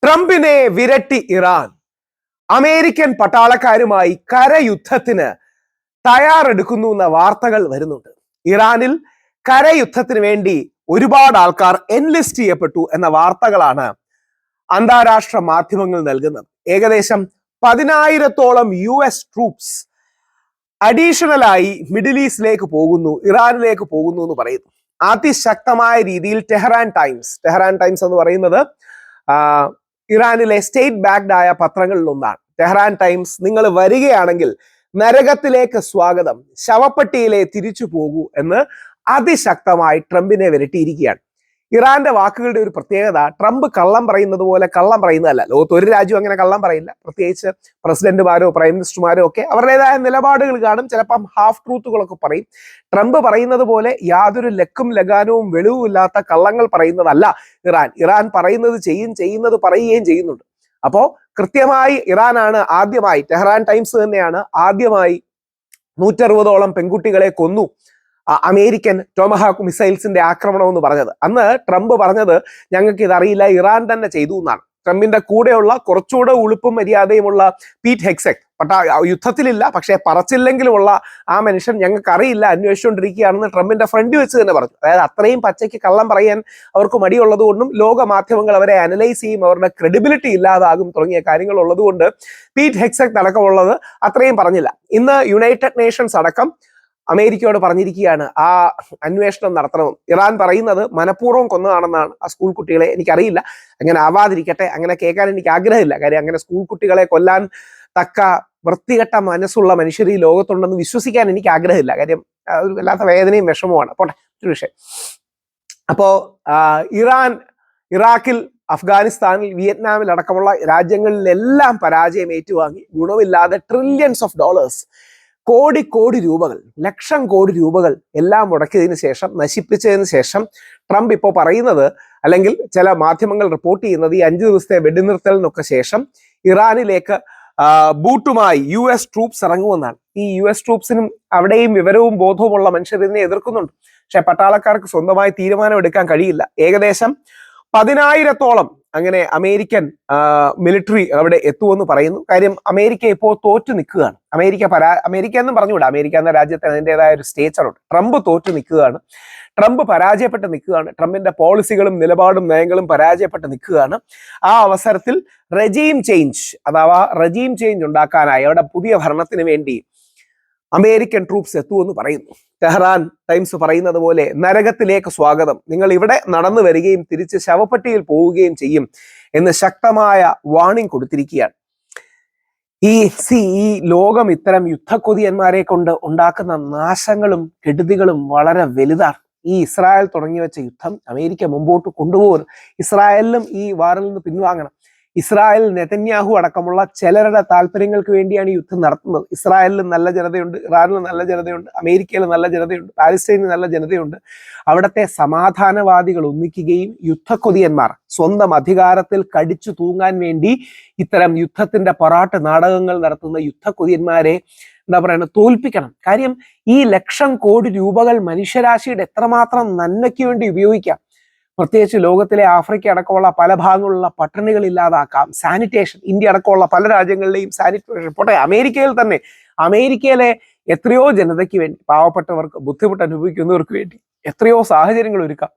ട്രംപിനെ വിരട്ടി Iran. American പട്ടാളക്കാരുമായി കരയുദ്ധത്തിന് തയ്യാറെടുക്കുന്നു എന്ന വാർത്തകൾ വരുന്നുണ്ട്. ഇറാനിൽ കരയുദ്ധത്തിന് വേണ്ടി ഒരുപാട് ആൾക്കാർ എൻലിസ്റ്റ് ചെയ്യപ്പെട്ടു എന്ന വാർത്തകളാണ് അന്താരാഷ്ട്ര മാധ്യമങ്ങൾ നൽകുന്നത്. ഏകദേശം 10,000-ഓളം US ട്രൂപ്സ് അഡീഷണലായി മിഡിൽ ഈസ്റ്റിലേക്ക് പോകുന്നു, ഇറാനിലേക്ക് പോകുന്നു എന്ന് പറയുന്നു. അതിശക്തമായ രീതിയിൽ ടെഹ്റാൻ ടൈംസ് എന്ന് പറയുന്നത് ഇറാനിലെ സ്റ്റേറ്റ് ബാക്ക്ഡ് ആയ പത്രങ്ങളിൽ ഒന്നാണ്. ടെഹ്റാൻ ടൈംസ്, നിങ്ങൾ വരികയാണെങ്കിൽ നരകത്തിലേക്ക് സ്വാഗതം, ശവപ്പെട്ടിയിലെ തിരിച്ചു പോകൂ എന്ന് അതിശക്തമായി ട്രംപിനെ വിരട്ടിയിരിക്കുകയാണ്. ഇറാന്റെ വാക്കുകളുടെ ഒരു പ്രത്യേകത, ട്രംപ് കള്ളം പറയുന്നത് പോലെ കള്ളം പറയുന്നതല്ല. ലോകത്ത് ഒരു രാജ്യം അങ്ങനെ കള്ളം പറയില്ല. പ്രത്യേകിച്ച് പ്രസിഡന്റുമാരോ പ്രൈം മിനിസ്റ്റർമാരോ ഒക്കെ അവരുടേതായ നിലപാടുകൾ കാണും. ചിലപ്പം ഹാഫ് ട്രൂത്തുകളൊക്കെ പറയും. ട്രംപ് പറയുന്നത് പോലെ യാതൊരു ലക്കും ലഗാനവും വെളിവുമില്ലാത്ത കള്ളങ്ങൾ പറയുന്നതല്ല ഇറാൻ പറയുന്നത് ചെയ്യും, ചെയ്യുന്നത് പറയുകയും ചെയ്യുന്നുണ്ട്. അപ്പോ കൃത്യമായി ഇറാനാണ് ആദ്യമായി, ടെഹ്റാൻ ടൈംസ് തന്നെയാണ് ആദ്യമായി 160ഓളം പെൺകുട്ടികളെ കൊന്നു അമേരിക്കൻ ടോമഹാക്ക് മിസൈൽസിന്റെ ആക്രമണം എന്ന് പറഞ്ഞത്. അന്ന് ട്രംപ് പറഞ്ഞത് ഞങ്ങൾക്ക് ഇതറിയില്ല, ഇറാൻ തന്നെ ചെയ്തു എന്നാണ്. ട്രംപിന്റെ കൂടെയുള്ള കുറച്ചുകൂടെ ഉളുപ്പും മര്യാദയുമുള്ള പീറ്റ് ഹെക്സെറ്റ്, യുദ്ധത്തിലില്ല പക്ഷെ പറച്ചില്ലെങ്കിലുമുള്ള ആ മനുഷ്യൻ ഞങ്ങൾക്ക് അറിയില്ല, അന്വേഷിച്ചുകൊണ്ടിരിക്കുകയാണെന്ന് ട്രംപിന്റെ ഫ്രണ്ട് വെച്ച് തന്നെ പറഞ്ഞു. അതായത് അത്രയും പച്ചയ്ക്ക് കള്ളം പറയാൻ അവർക്ക് മടിയുള്ളത് കൊണ്ടും ലോക മാധ്യമങ്ങൾ അവരെ അനലൈസ് ചെയ്യും, അവരുടെ ക്രെഡിബിലിറ്റി ഇല്ലാതാകും തുടങ്ങിയ കാര്യങ്ങൾ ഉള്ളതുകൊണ്ട് പീറ്റ് ഹെക്സെറ്റ് അടക്കമുള്ളത് അത്രയും പറഞ്ഞില്ല. ഇന്ന് യുണൈറ്റഡ് നേഷൻസ് അടക്കം അമേരിക്കയോട് പറഞ്ഞിരിക്കുകയാണ് ആ അന്വേഷണം നടത്തണമെന്ന്. ഇറാൻ പറയുന്നത് മനഃപൂർവ്വം കൊന്നതാണെന്നാണ് ആ സ്കൂൾ കുട്ടികളെ. എനിക്കറിയില്ല, അങ്ങനെ ആവാതിരിക്കട്ടെ, അങ്ങനെ കേൾക്കാൻ എനിക്ക് ആഗ്രഹമില്ല. കാര്യം അങ്ങനെ സ്കൂൾ കുട്ടികളെ കൊല്ലാൻ തക്ക വൃത്തികെട്ട മനസ്സുള്ള മനുഷ്യർ ഈ ലോകത്തുണ്ടെന്ന് വിശ്വസിക്കാൻ എനിക്ക് ആഗ്രഹമില്ല. കാര്യം ഒരു വല്ലാത്ത വേദനയും വിഷമവുമാണ്. പോട്ടെ, ഒരു വിഷയം. അപ്പോ ഇറാഖിൽ, അഫ്ഗാനിസ്ഥാനിൽ, വിയറ്റ്നാമിൽ അടക്കമുള്ള രാജ്യങ്ങളിലെല്ലാം പരാജയം ഏറ്റുവാങ്ങി ഗുണമില്ലാതെ ട്രില്യൺസ് ഓഫ് ഡോളേഴ്സ്, കോടി രൂപകൾ, ലക്ഷം കോടി രൂപകൾ എല്ലാം മുടക്കിയതിന് ശേഷം, നശിപ്പിച്ചതിന് ശേഷം ട്രംപ് ഇപ്പോൾ പറയുന്നത്, അല്ലെങ്കിൽ ചില മാധ്യമങ്ങൾ റിപ്പോർട്ട് ചെയ്യുന്നത്, ഈ 5 ദിവസത്തെ വെടിനിർത്തലിനൊക്കെ ശേഷം ഇറാനിലേക്ക് ബൂട്ടുമായി US ട്രൂപ്സ് ഇറങ്ങുമെന്നാണ്. ഈ US ട്രൂപ്സിനും അവിടെയും വിവരവും ബോധവുമുള്ള മനുഷ്യർ ഇതിനെ എതിർക്കുന്നുണ്ട്. പക്ഷെ പട്ടാളക്കാർക്ക് സ്വന്തമായി തീരുമാനം എടുക്കാൻ കഴിയില്ല. ഏകദേശം 10,000-ഓളം അങ്ങനെ അമേരിക്കൻ മിലിറ്ററി അവിടെ എത്തുമെന്ന് പറയുന്നു. കാര്യം അമേരിക്ക ഇപ്പോൾ തോറ്റു നിൽക്കുകയാണ്. അമേരിക്ക എന്നും പറഞ്ഞുകൂടാ, അമേരിക്ക എന്ന രാജ്യത്തിന് അതിൻ്റെതായ ഒരു സ്റ്റേച്ചറുണ്ട്. ട്രംപ് തോറ്റു നിൽക്കുകയാണ്, ട്രംപ് പരാജയപ്പെട്ട് നിൽക്കുകയാണ്, ട്രംപിന്റെ പോളിസികളും നിലപാടും നയങ്ങളും പരാജയപ്പെട്ട് നിൽക്കുകയാണ്. ആ അവസരത്തിൽ റെജീം ചേഞ്ച് ഉണ്ടാക്കാനായി, അവിടെ പുതിയ ഭരണത്തിന് വേണ്ടി അമേരിക്കൻ ട്രൂപ്സ് എത്തുമെന്ന് പറയുന്നു. ടെഹ്റാൻ ടൈംസ് പറയുന്നത് പോലെ നരകത്തിലേക്ക് സ്വാഗതം, നിങ്ങൾ ഇവിടെ നടന്നു വരികയും തിരിച്ച് ശവപ്പെട്ടിയിൽ പോവുകയും ചെയ്യും എന്ന് ശക്തമായ വാർണിംഗ് കൊടുത്തിരിക്കുകയാണ്. ഈ ലോകം ഇത്തരം യുദ്ധക്കൊതിയന്മാരെ കൊണ്ട് ഉണ്ടാക്കുന്ന നാശങ്ങളും കെടുതികളും വളരെ വലുതാണ്. ഈ ഇസ്രായേൽ തുടങ്ങി വെച്ച യുദ്ധം അമേരിക്ക മുമ്പോട്ട് കൊണ്ടുപോകുന്നു. ഇസ്രായേലിലും ഈ വാറിൽ നിന്ന് പിൻവാങ്ങണം. ഇസ്രായേൽ, നെതന്യാഹു അടക്കമുള്ള ചിലരുടെ താല്പര്യങ്ങൾക്ക് വേണ്ടിയാണ് ഈ യുദ്ധം നടത്തുന്നത്. ഇസ്രായേലിലും നല്ല ജനതയുണ്ട്, ഇറാനിലും നല്ല ജനതയുണ്ട്, അമേരിക്കയിലും നല്ല ജനതയുണ്ട്, പാലസ്തീനിൽ നല്ല ജനതയുണ്ട്. അവിടുത്തെ സമാധാനവാദികൾ ഒന്നിക്കുകയും യുദ്ധക്കൊതിയന്മാർ സ്വന്തം അധികാരത്തിൽ കടിച്ചു തൂങ്ങാൻ വേണ്ടി ഇത്തരം യുദ്ധത്തിന്റെ പൊറാട്ട് നാടകങ്ങൾ നടത്തുന്ന യുദ്ധക്കൊതിയന്മാരെ തോൽപ്പിക്കണം. കാര്യം ഈ ലക്ഷം കോടി രൂപകൾ മനുഷ്യരാശിയുടെ എത്രമാത്രം നന്മയ്ക്ക് വേണ്ടി ഉപയോഗിക്കാം. പ്രത്യേകിച്ച് ലോകത്തിലെ ആഫ്രിക്ക അടക്കമുള്ള പല ഭാഗങ്ങളിലുള്ള പട്ടിണികൾ ഇല്ലാതാക്കാം. സാനിറ്റേഷൻ, ഇന്ത്യ അടക്കമുള്ള പല രാജ്യങ്ങളിലെയും സാനിറ്റേഷൻ, പോട്ടെ അമേരിക്കയിൽ തന്നെ, അമേരിക്കയിലെ എത്രയോ ജനതയ്ക്ക് വേണ്ടി, പാവപ്പെട്ടവർക്ക്, ബുദ്ധിമുട്ട് അനുഭവിക്കുന്നവർക്ക് വേണ്ടി എത്രയോ സാഹചര്യങ്ങൾ ഒരുക്കാം.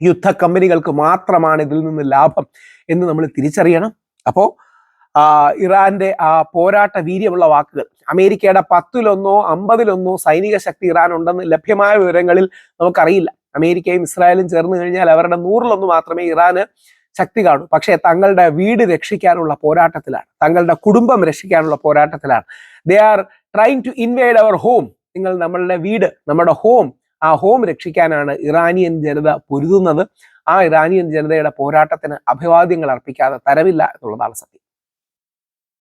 യുദ്ധ കമ്പനികൾക്ക് മാത്രമാണ് ഇതിൽ നിന്ന് ലാഭം എന്ന് നമ്മൾ തിരിച്ചറിയണം. അപ്പോ ഇറാന്റെ ആ പോരാട്ട വീര്യമുള്ള വാക്കുകൾ, അമേരിക്കയുടെ 10-1 50 സൈനിക ശക്തി ഇറാൻ ഉണ്ടെന്ന് ലഭ്യമായ വിവരങ്ങളിൽ നമുക്കറിയില്ല. അമേരിക്കയും ഇസ്രായേലും ചേർന്ന് കഴിഞ്ഞാൽ അവരുടെ 100-1 മാത്രമേ ഇറാന് ശക്തി കാണൂ. പക്ഷേ തങ്ങളുടെ വീട് രക്ഷിക്കാനുള്ള പോരാട്ടത്തിലാണ്, തങ്ങളുടെ കുടുംബം രക്ഷിക്കാനുള്ള പോരാട്ടത്തിലാണ്. They are trying to invade our home. നിങ്ങൾ നമ്മളുടെ വീട്, നമ്മുടെ ഹോം, ആ ഹോം രക്ഷിക്കാനാണ് ഇറാനിയൻ ജനത പൊരുതുന്നത്. ആ ഇറാനിയൻ ജനതയുടെ പോരാട്ടത്തിന് അഭിവാദ്യങ്ങൾ അർപ്പിക്കാതെ തരമില്ല എന്നുള്ളതാണ് സത്യം.